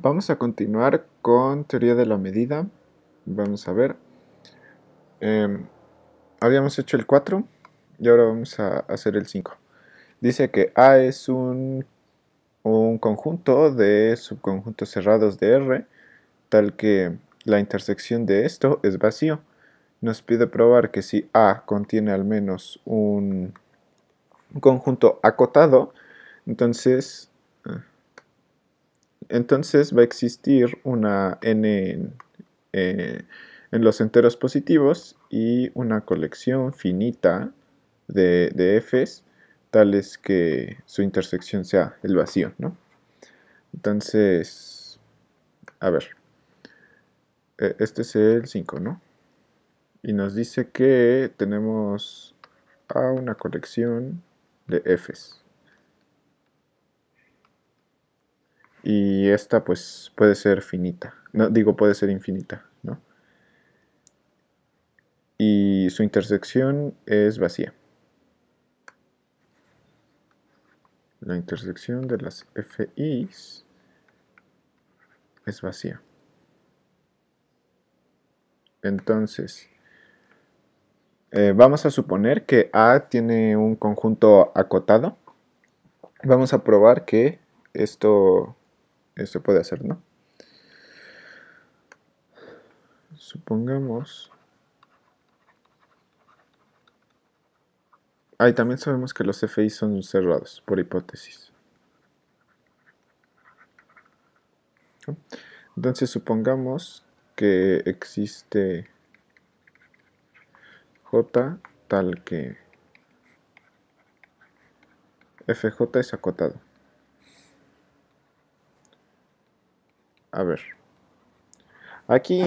Vamos a continuar con teoría de la medida. Vamos a ver. Habíamos hecho el 4 y ahora vamos a hacer el 5. Dice que A es un conjunto de subconjuntos cerrados de R, tal que la intersección de esto es vacío. Nos pide probar que si A contiene al menos un conjunto acotado, entonces va a existir una n en los enteros positivos y una colección finita de f's tales que su intersección sea el vacío, ¿no? Entonces, a ver, este es el 5, ¿no? Y nos dice que tenemos a una colección de f's. Y esta pues puede ser finita, no digo puede ser infinita, ¿no? Y su intersección es vacía. La intersección de las FIs es vacía. Entonces, vamos a suponer que A tiene un conjunto acotado. Vamos a probar que esto puede hacer, ¿no? Supongamos... y también sabemos que los FI son cerrados, por hipótesis. Entonces supongamos que existe J tal que FJ es acotado. A ver. Aquí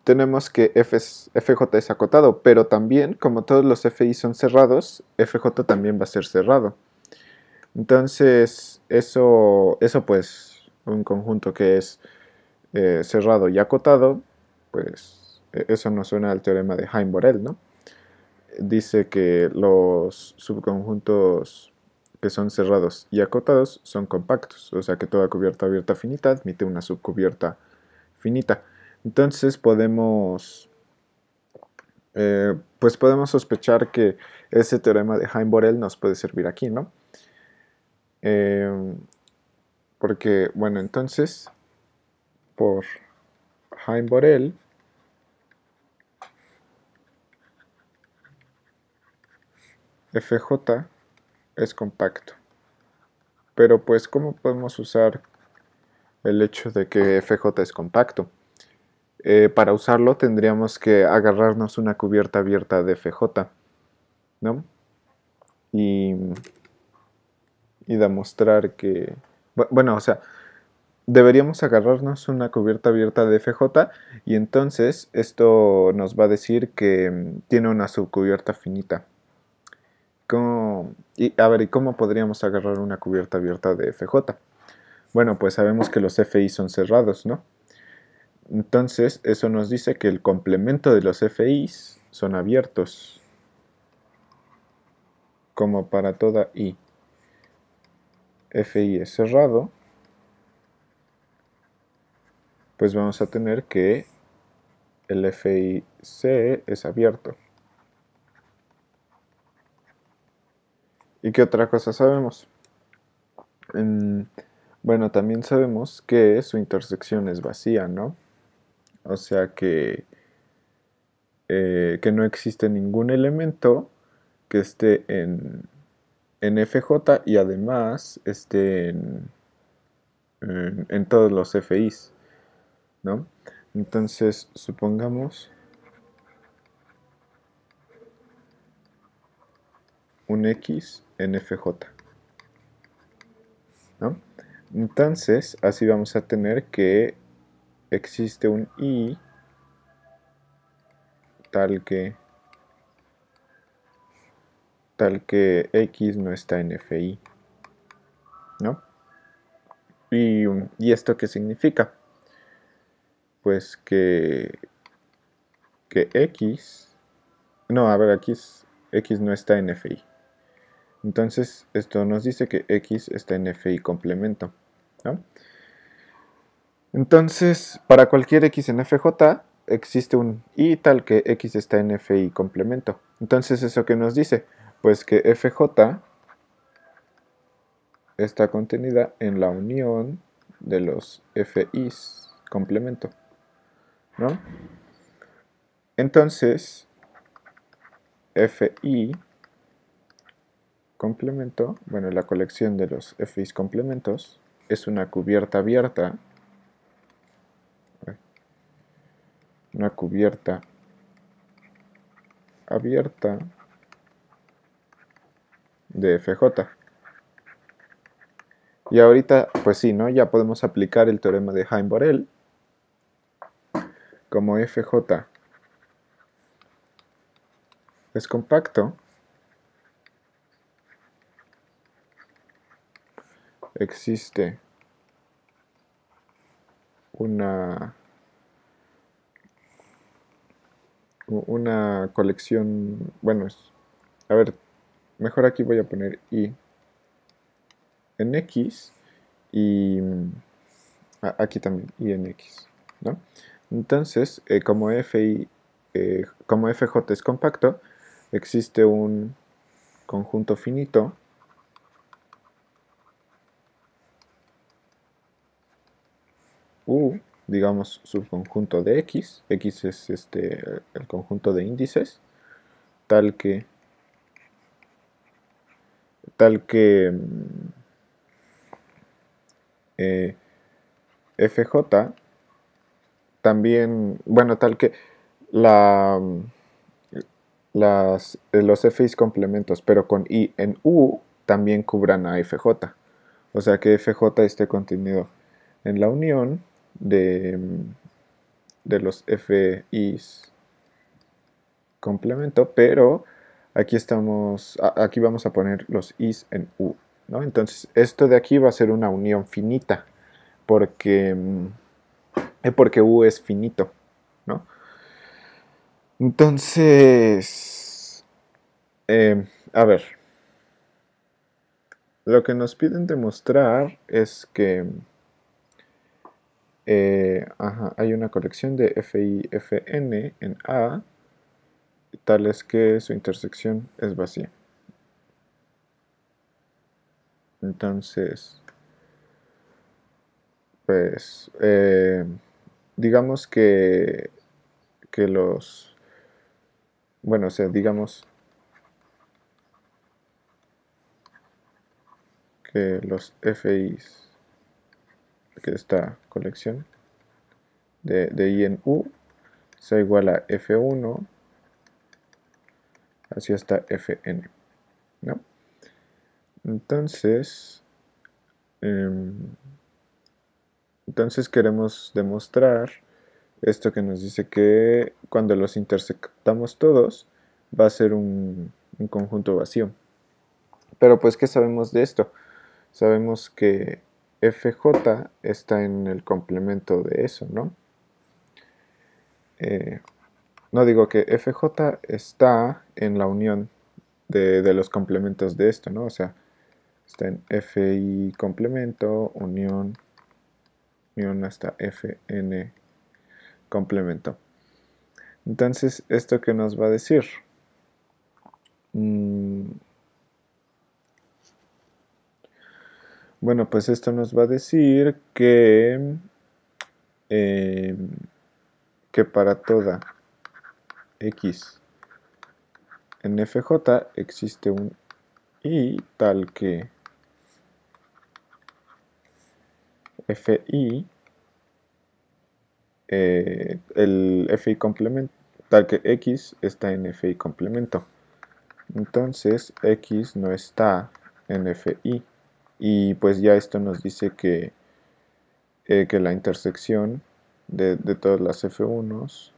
tenemos que FJ es acotado, pero también, como todos los FI son cerrados, FJ también va a ser cerrado. Entonces, eso pues, un conjunto que es cerrado y acotado, pues eso nos suena al teorema de Heim-Borel, ¿no? Dice que los subconjuntos que son cerrados y acotados son compactos, o sea que toda cubierta abierta finita admite una subcubierta finita. Entonces pues podemos sospechar que ese teorema de Heim-Borel nos puede servir aquí, ¿no? Porque, bueno, entonces, por Heim-Borel, FJ es compacto. Pero pues, ¿cómo podemos usar el hecho de que FJ es compacto? Para usarlo tendríamos que agarrarnos una cubierta abierta de FJ, ¿no? Y demostrar que... Bueno, o sea, deberíamos agarrarnos una cubierta abierta de FJ y entonces esto nos va a decir que tiene una subcubierta finita. A ver, ¿y cómo podríamos agarrar una cubierta abierta de FJ? Bueno, pues sabemos que los FI son cerrados, ¿no? Entonces, eso nos dice que el complemento de los FIs son abiertos, como para toda I. FI es cerrado, pues vamos a tener que el FIC es abierto. ¿Y qué otra cosa sabemos? Bueno, también sabemos que su intersección es vacía, ¿no? O sea que no existe ningún elemento que esté en FJ y además esté en todos los FIs, ¿no? Entonces, supongamos un X en FJ, ¿no? Entonces, así vamos a tener que existe un I tal que X no está en FI, ¿no? ¿Y esto qué significa? Pues que X, no, a ver, aquí X no está en FI. Entonces, esto nos dice que X está en FI complemento, ¿no? Entonces, para cualquier x en FJ, existe un y tal que x está en FI complemento. Entonces, ¿eso qué nos dice? Pues que FJ está contenida en la unión de los FIs complemento, ¿no? Entonces, FI complemento, bueno, la colección de los FIs complementos, es una cubierta abierta, una cubierta abierta de FJ. Y ahorita, pues sí, ¿no? Ya podemos aplicar el teorema de Heim-Borel como FJ es compacto, existe una, una colección, bueno, a ver, mejor aquí voy a poner I en X y aquí también I en X, ¿no? Entonces, como FJ es compacto, existe un conjunto finito U, digamos, subconjunto de X es el conjunto de índices, tal que, tal que eh, FJ también, bueno, tal que la, los FIs complementos, pero con I en U, también cubran a FJ. O sea que FJ esté contenido en la unión de los FIs complemento, pero aquí vamos a poner los Is en U, ¿no? Entonces, esto de aquí va a ser una unión finita, porque, porque U es finito, ¿no? Entonces, a ver, lo que nos piden demostrar es que hay una colección de FI, FN en A, tal es que su intersección es vacía. Entonces, pues, digamos que bueno, o sea, digamos que los FIs que esta colección de I en U sea igual a F1 así hasta Fn, ¿no? Entonces, em, entonces queremos demostrar esto que nos dice que cuando los intersectamos todos va a ser un conjunto vacío. Pero pues, ¿qué sabemos de esto? Sabemos que FJ está en el complemento de eso, ¿no? No digo que FJ está en la unión de los complementos de esto, ¿no? O sea, está en FI complemento, unión hasta FN complemento. Entonces, ¿esto qué nos va a decir? Bueno, pues esto nos va a decir eh, que para toda X en FJ existe un I tal que FI, el FI complemento, tal que X está en FI complemento. Entonces X no está en FI. Y pues ya esto nos dice que la intersección de todas las F1s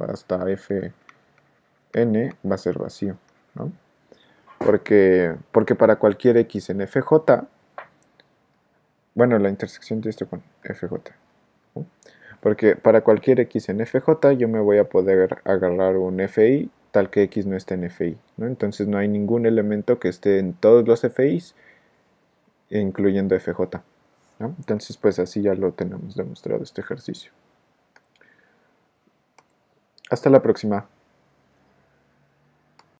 hasta Fn va a ser vacío, ¿no? Porque para cualquier X en FJ, bueno, la intersección de esto con FJ, ¿no? Porque para cualquier X en FJ yo me voy a poder agarrar un FI tal que X no está en FI, ¿no? Entonces no hay ningún elemento que esté en todos los FIs, incluyendo FJ, ¿no? Entonces, pues así ya lo tenemos demostrado este ejercicio. Hasta la próxima.